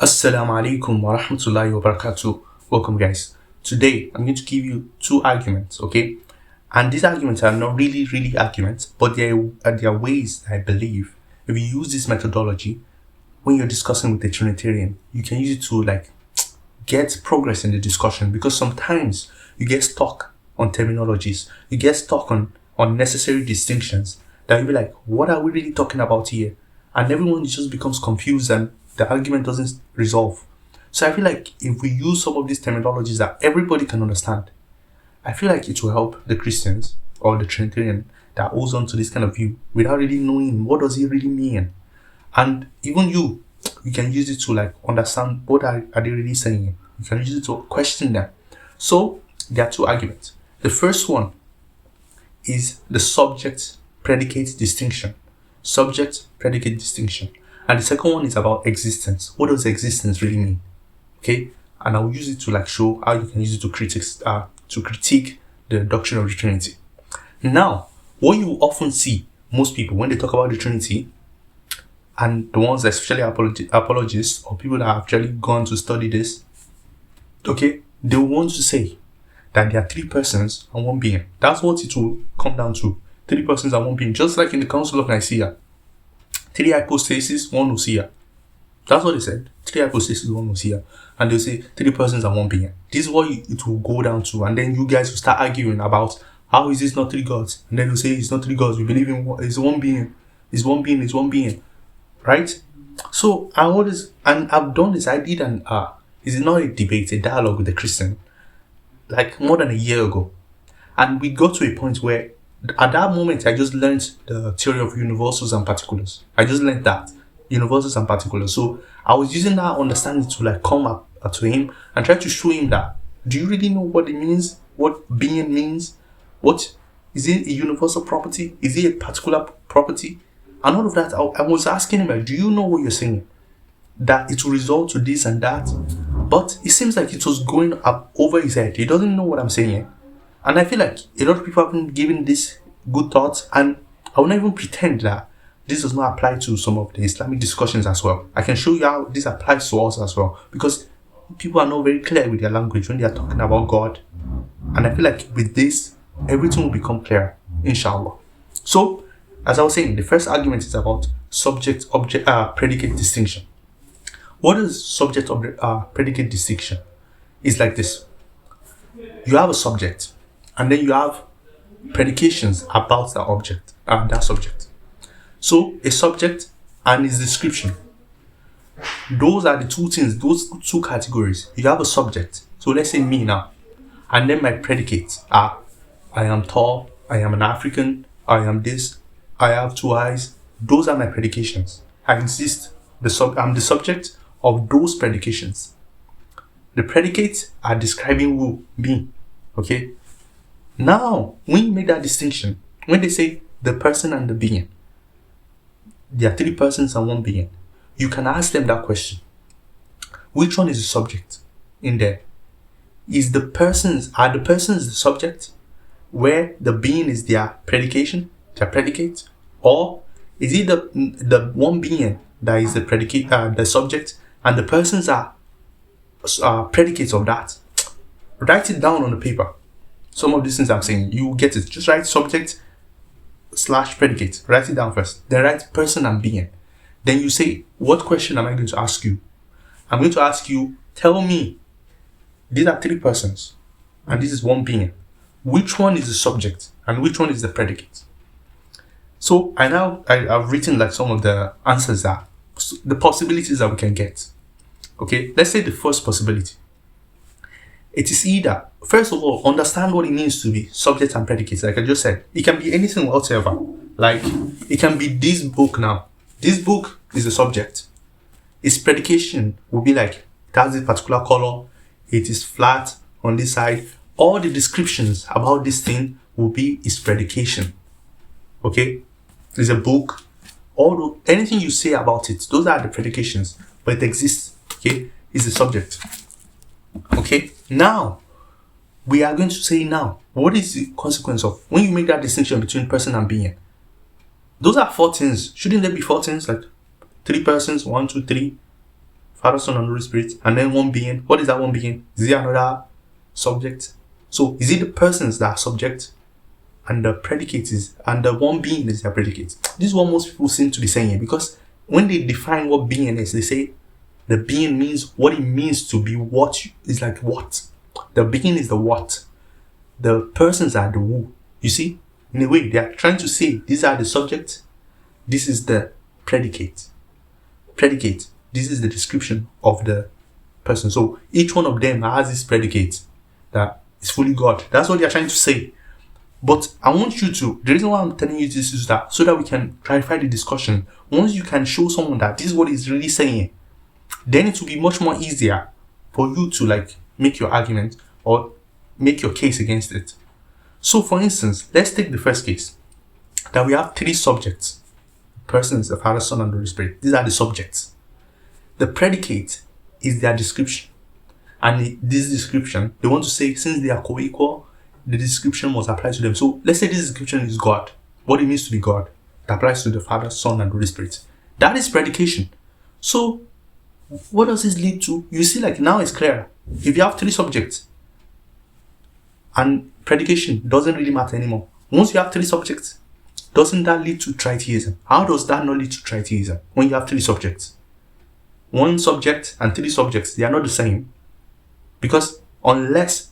Assalamu alaikum wa rahmatullahi wa barakatuh. Welcome, guys. Today, I'm going to give you two arguments, okay? And these arguments are not really arguments, but they are ways I believe if you use this methodology when you're discussing with a Trinitarian, you can use it to get progress in the discussion, because sometimes you get stuck on terminologies, you get stuck on unnecessary distinctions that you'll be like, what are we really talking about here? And everyone just becomes confused and the argument doesn't resolve. So I feel like if we use some of these terminologies that everybody can understand, I feel like it will help the Christians or the Trinitarian that holds on to this kind of view without really knowing what does it really mean. And even you can use it to understand what are they really saying. You can use it to question them. So there are two arguments. The first one is the subject predicate distinction. Subject predicate distinction. And the second one is about existence. What does existence really mean? Okay, and I'll use it to show how you can use it to critique the doctrine of the Trinity. Now, what you often see most people when they talk about the Trinity, and the ones especially apologists or people that have actually gone to study this, okay, they want to say that there are three persons and one being. That's what it will come down to. Three persons and one being, just like in the Council of Nicaea. Three hypostases, one usia. That's what they said. Three hypostases, one usia. And they'll say three persons and one being. This is what it will go down to. And then you guys will start arguing about how is this not three gods? And then they'll say it's not three gods. We believe in one, it's one being. It's one being, it's one being. Right? So I've done this. I did is it not a debate, a dialogue with a Christian, more than a year ago. And we got to a point where at that moment, I just learned the theory of universals and particulars. I just learned that. Universals and particulars. So I was using that understanding to come up to him and try to show him that, do you really know what it means? What being means? What is it, a universal property? Is it a particular property? And all of that, I was asking him, do you know what you're saying? That it will result to this and that. But it seems like it was going up over his head. He doesn't know what I'm saying. And I feel like a lot of people have been given this good thoughts, and I will not even pretend that this does not apply to some of the Islamic discussions as well. I can show you how this applies to us as well, because people are not very clear with their language when they are talking about God. And I feel like with this, everything will become clear, inshallah. So, as I was saying, the first argument is about subject-object predicate distinction. What is subject-object predicate distinction? It's like this. You have a subject, and then you have predications about that object and that subject. So a subject and its description. Those are the two things, those two categories. You have a subject. So let's say me now. And then my predicates are, I am tall, I am an African, I am this, I have two eyes. Those are my predications. I exist. I'm the subject of those predications. The predicates are describing who? Me. Okay? Now, when you make that distinction, when they say the person and the being, there are three persons and one being, you can ask them that question. Which one is the subject in there? Are the persons the subject, where the being is their predication, their predicate? Or is it the one being that is the predicate, the subject, and the persons are predicates of that? Write it down on the paper. Some of these things I'm saying, you get it. Just write subject / predicate. Write it down first. Then write person and being. Then you say, what question am I going to ask you? I'm going to ask you, tell me, these are three persons and this is one being. Which one is the subject and which one is the predicate? So I've written some of the answers, that the possibilities that we can get. Okay, let's say the first possibility. It is either, first of all, understand what it means to be subject and predicate. Like I just said, it can be anything whatsoever. It can be this book now. This book is the subject. Its predication will be it has this particular color, it is flat on this side. All the descriptions about this thing will be its predication. Okay? It's a book. Anything you say about it, those are the predications. But it exists. Okay? It's the subject. Okay, now we are going to say what is the consequence of when you make that distinction between person and being? Those are four things. Shouldn't there be four things? Three persons, 1, 2, 3, Father, Son, and Holy Spirit, and then one being. What is that one being? Is it another subject? So is it the persons that are subject, and the predicate is, and the one being is their predicate? This is what most people seem to be saying here, because when they define what being is, they say the being means what it means to be. What is like what? The being is the what. The persons are the who. You see, in a way, they are trying to say these are the subject, this is the predicate. Predicate. This is the description of the person. So each one of them has this predicate that is fully God. That's what they are trying to say. But I want you to, the reason why I'm telling you this is that so that we can clarify the discussion. Once you can show someone that this is what he's really saying, then it will be much more easier for you to like make your argument or make your case against it. So for instance, let's take the first case that we have three subjects: persons, the Father, Son, and the Holy Spirit. These are the subjects. The predicate is their description, and this description, they want to say since they are co-equal, the description must apply to them. So let's say this description is God, what it means to be God. It applies to the Father, Son, and Holy Spirit. That is predication. So what does this lead to? You see, like now it's clear. If you have three subjects, and predication doesn't really matter anymore. Once you have three subjects, doesn't that lead to tritheism? How does that not lead to tritheism when you have three subjects? One subject and three subjects, they are not the same. Because unless,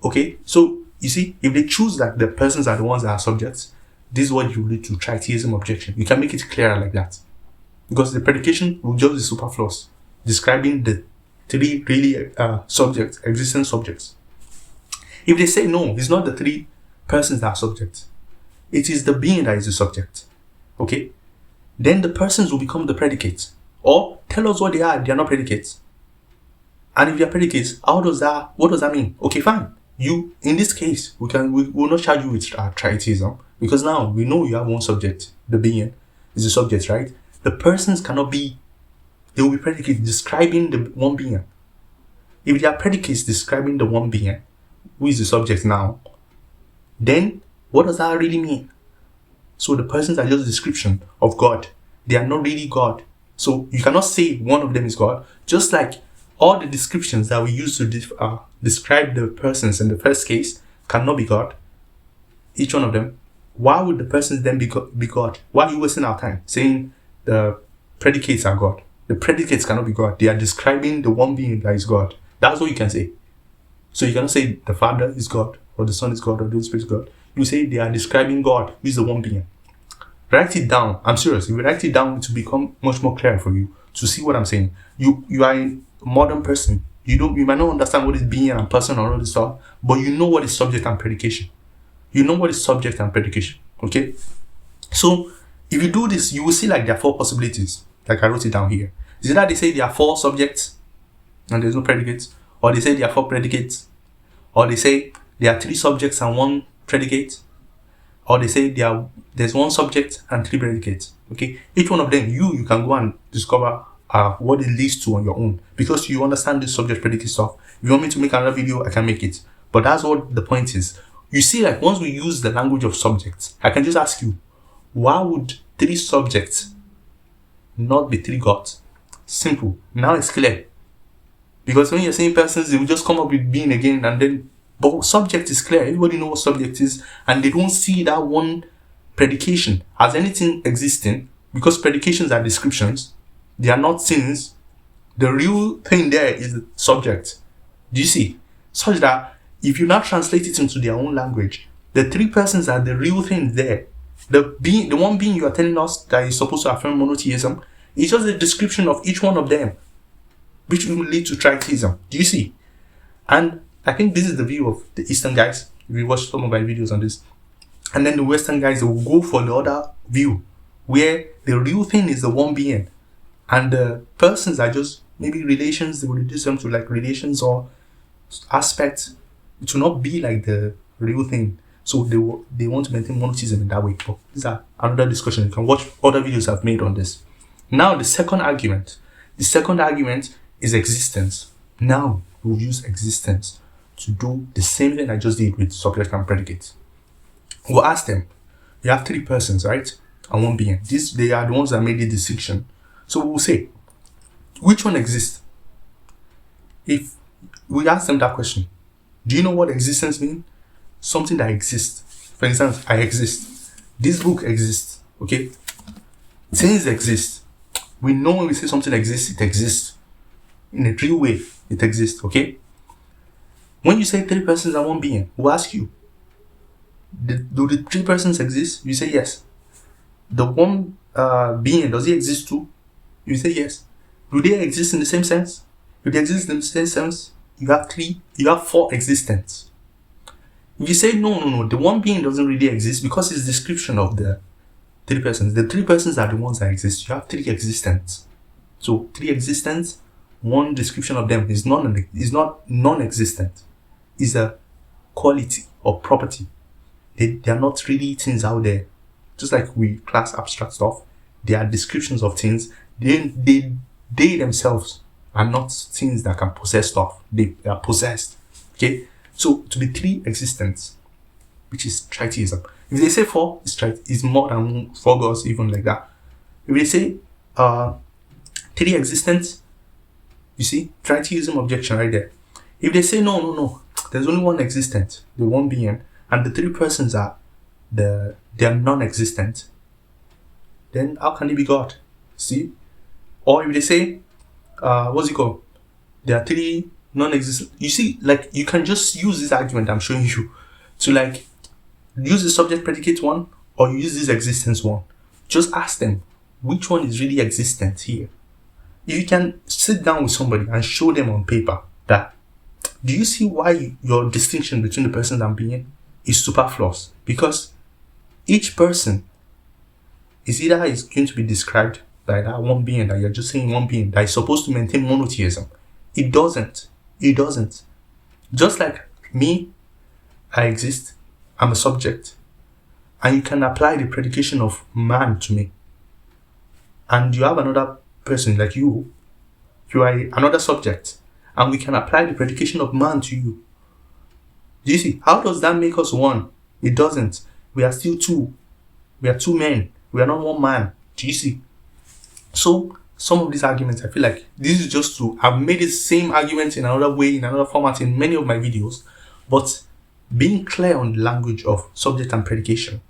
okay, so you see, if they choose that the persons are the ones that are subjects, this is what you lead to tritheism objection. You can make it clearer like that. Because the predication will just be superfluous, describing the three really subjects, existing subjects. If they say no, it's not the three persons that are subject, it is the being that is the subject. Okay? Then the persons will become the predicates. Or tell us what they are not predicates. And if they are predicates, what does that mean? Okay, fine. You, in this case, we will not charge you with tritheism, because now we know you have one subject, the being is the subject, right? The persons cannot be, they will be predicates describing the one being. If they are predicates describing the one being, who is the subject now, then what does that really mean? So the persons are just a description of God. They are not really God. So you cannot say one of them is God. Just like all the descriptions that we use to describe the persons in the first case cannot be God. Each one of them. Why would the persons then be God? Why are you wasting our time saying the predicates are God? The predicates cannot be God. They are describing the one being that is God. That's what you can say. So you cannot say the Father is God, or the Son is God, or the Holy Spirit is God. You say they are describing God, who is the one being. Write it down. I'm serious. If you write it down, it will become much more clear for you to see what I'm saying. You are a modern person. You might not understand what is being and person or all this stuff, but you know what is subject and predication. You know what is subject and predication. Okay? So if you do this, you will see like there are four possibilities. Like I wrote it down here. Is it that they say there are four subjects and there's no predicates? Or they say there are four predicates? Or they say there are three subjects and one predicate? Or they say there's one subject and three predicates. Okay? Each one of them, you can go and discover what it leads to on your own, because you understand this subject predicate stuff. If you want me to make another video, I can make it. But that's what the point is. You see, like once we use the language of subjects, I can just ask you, why would three subjects not be three gods? Simple. Now it's clear. Because when you're saying persons, they will just come up with being again, and then, but subject is clear. Everybody knows what subject is, and they don't see that one predication as anything existing, because predications are descriptions. They are not things. The real thing there is the subject. Do you see? Such that if you now translate it into their own language, the three persons are the real thing there. The one being you are telling us that is supposed to affirm monotheism is just a description of each one of them, which will lead to tritheism. Do you see? And I think this is the view of the Eastern guys. If you watch some of my videos on this. And then the Western guys will go for the other view, where the real thing is the one being, and the persons are just maybe relations. They will reduce them to like relations or aspects. It will not be like the real thing. So they want to maintain monotheism in that way. But these are another discussion. You can watch other videos I've made on this. Now the second argument. The second argument is existence. Now we'll use existence to do the same thing I just did with subject and predicate. We'll ask them, you have three persons, right? And one being. They are the ones that made the distinction. So we'll say, Which one exists? If we ask them that question, do you know what existence means? Something that exists. For instance, I exist. This book exists. Okay? Things exist. We know when we say something exists, it exists. In a real way, it exists. Okay? When you say 3 persons and 1 being, we'll ask you, do the 3 persons exist? You say yes. The 1 being, does he exist too? You say yes. Do they exist in the same sense? If they exist in the same sense, you have 4 existence. If you say no, the 1 being doesn't really exist because it's description of the 3 persons. The 3 persons are the ones that exist. You have 3 existence. So 3 existence, 1 description of them is not non-existent. It's a quality or property. They are not really things out there. Just like we class abstract stuff, they are descriptions of things. They themselves are not things that can possess stuff. They are possessed. Okay? So to be 3 existence, which is tritheism. If they say 4, it's more than 4 gods, even like that. If they say 3 existence, you see, tritheism objection right there. If they say no, there's only 1 existent, the 1 being, and the 3 persons they are non-existent, then how can it be God? See? Or if they say, what's it called? There are 3 non-existent. You see, like, you can just use this argument I'm showing you to, like, use the subject predicate one or use this existence one. Just ask them, which one is really existent here? If you can sit down with somebody and show them on paper that, do you see why your distinction between the person and being is superfluous? Because each person is going to be described by that 1 being that you're just saying 1 being that is supposed to maintain monotheism. It doesn't. Just like me, I exist, I'm a subject, and you can apply the predication of man to me. And you have another person like you are another subject, and we can apply the predication of man to you. Do you see? How does that make us 1? It doesn't. We are still 2. We are 2 men. We are not 1 man. Do you see? So, some of these arguments, I feel like this is just I've made the same argument in another way, in another format in many of my videos, but being clear on the language of subject and predication,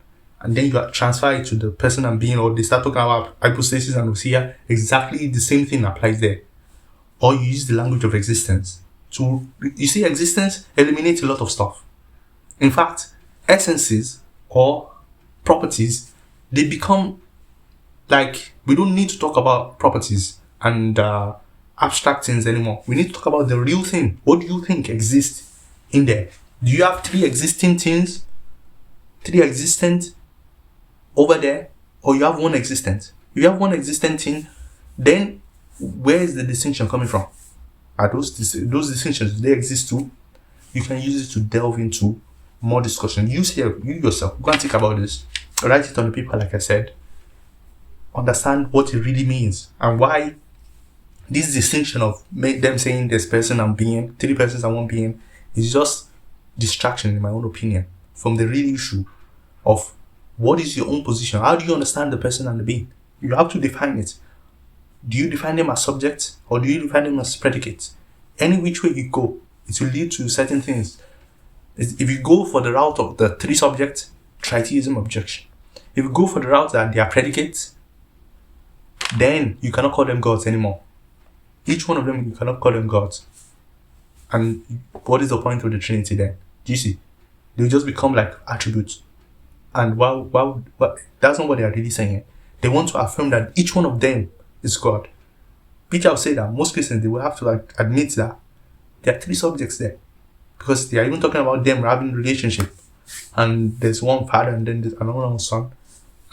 and then you transfer it to the person and being, or they start talking about hypostasis and ousia, exactly the same thing applies there. Or you use the language of existence. So, you see, existence eliminates a lot of stuff. In fact, essences or properties, they become like, we don't need to talk about properties and abstract things anymore. We need to talk about the real thing. What do you think exists in there? Do you have 3 existing things? 3 existent over there? Or you have 1 existent? If you have 1 existent thing, then where is the distinction coming from? Are those distinctions, do they exist too? You can use it to delve into more discussion. You yourself, go and think about this. Write it on the paper, like I said. Understand what it really means and why this distinction of them saying there's person and being, 3 persons and 1 being, is just distraction, in my own opinion, from the real issue of what is your own position. How do you understand the person and the being? You have to define it. Do you define them as subjects or do you define them as predicates? Any which way you go, it will lead to certain things. If you go for the route of the 3 subjects, tritheism objection. If you go for the route that they are predicates, then you cannot call them gods anymore. Each one of them, you cannot call them gods. And what is the point of the Trinity then? Do you see? They'll just become like attributes. And that's not what they are really saying. They want to affirm that each one of them is God. Peter will say that most Christians, they will have to admit that there are 3 subjects there. Because they are even talking about them having a relationship. And there's 1 father and then there's another 1 son.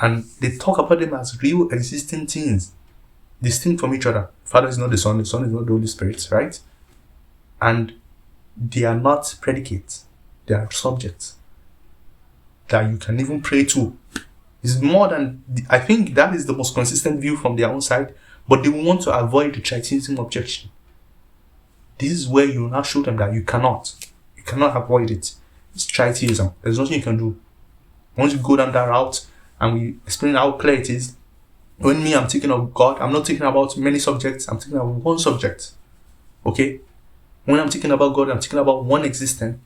And they talk about them as real existing things, distinct from each other. Father is not the Son is not the Holy Spirit, right? And they are not predicates. They are subjects that you can even pray to. It's more than, I think that is the most consistent view from their own side, but they want to avoid the tritheism objection. This is where you now show them that you cannot avoid it. It's tritheism. There's nothing you can do. Once you go down that route, and we explain how clear it is, When me, I'm thinking of God, I'm not thinking about many subjects, I'm thinking about one subject. Okay? When I'm thinking about God, I'm thinking about one existent,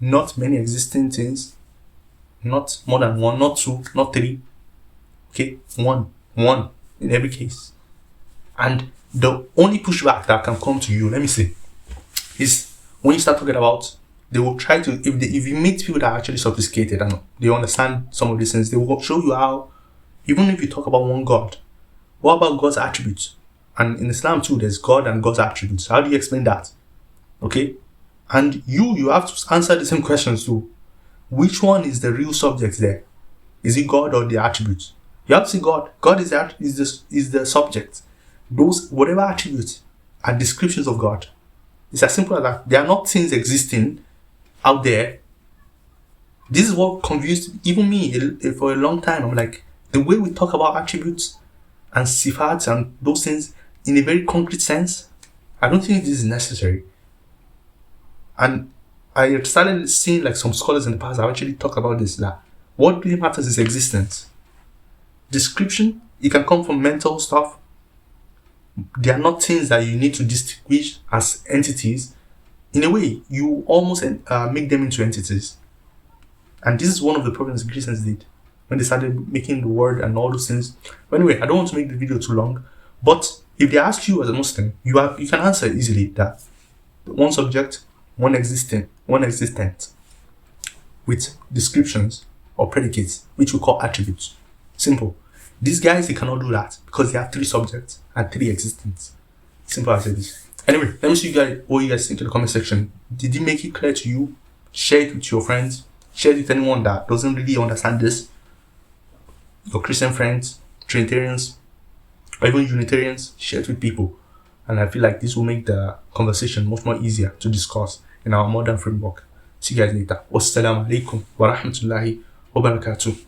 not many existing things, not more than one, not two, not three. Okay? One in every case. And the only pushback that can come to you, let me say, is when you start talking about, they will try to, if you meet people that are actually sophisticated and they understand some of these things, they will show you how, even if you talk about one God, what about God's attributes? And in Islam too, there's God and God's attributes. How do you explain that? Okay? And you have to answer the same questions too. Which one is the real subject there? Is it God or the attributes? You have to see God. God is the subject. Those, whatever attributes are descriptions of God. It's as simple as that. They are not things existing out there. This is what confused even me for a long time. I'm like, the way we talk about attributes and sifats and those things in a very concrete sense, I don't think this is necessary. And I started seeing like some scholars in the past have actually talked about this, that what really matters is existence. Description, it can come from mental stuff. They are not things that you need to distinguish as entities. In a way, you almost make them into entities. And this is one of the problems Christians did when they started making the word and all those things. But anyway, I don't want to make the video too long. But if they ask you as a Muslim, you can answer easily that one subject, one existent with descriptions or predicates, which we call attributes. Simple. These guys, they cannot do that because they have 3 subjects and 3 existents. Simple as it is. Anyway, let me see what you guys think in the comment section. Did it make it clear to you? Share it with your friends. Share it with anyone that doesn't really understand this. Your Christian friends, Trinitarians, or even Unitarians. Share it with people. And I feel like this will make the conversation much more easier to discuss in our modern framework. See you guys later. Wassalamu alaikum wa rahmatullahi wa barakatuh.